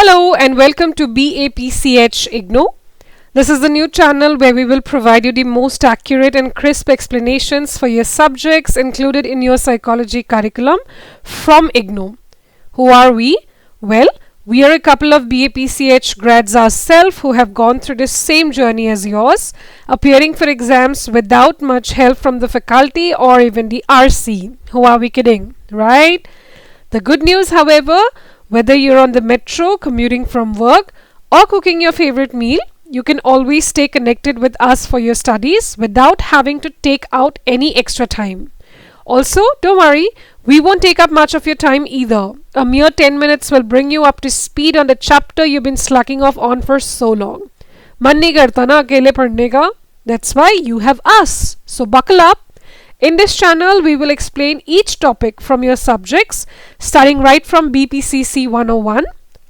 Hello and welcome to BAPCH IGNOU. This is the new channel where we will provide you the most accurate and crisp explanations for your subjects included in your psychology curriculum from IGNOU. Who are we? Well, we are a couple of BAPCH grads ourselves who have gone through the same journey as yours, appearing for exams without much help from the faculty or even the RC. Who are we kidding, right? The good news, however, whether you're on the metro, commuting from work, or cooking your favorite meal, you can always stay connected with us for your studies without having to take out any extra time. Also, don't worry, we won't take up much of your time either. A mere 10 minutes will bring you up to speed on the chapter you've been slacking off on for so long. Man nahi karta na akele padhne ka. That's why you have us. So buckle up. In this channel, we will explain each topic from your subjects, starting right from BPCC 101.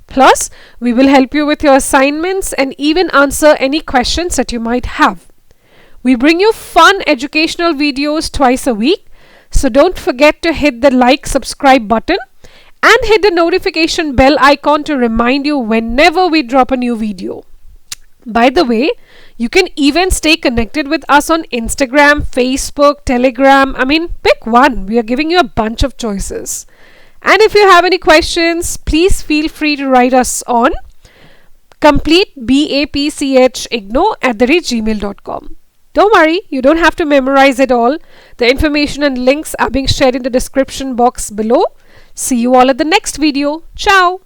Plus, we will help you with your assignments and even answer any questions that you might have. We bring you fun educational videos twice a week, so don't forget to hit the like, subscribe button and hit the notification bell icon to remind you whenever we drop a new video. By the way, you can even stay connected with us on Instagram, Facebook, Telegram. Pick one. We are giving you a bunch of choices. And if you have any questions, please feel free to write us on completebapchignou@gmail.com. Don't worry, you don't have to memorize it all. The information and links are being shared in the description box below. See you all at the next video. Ciao!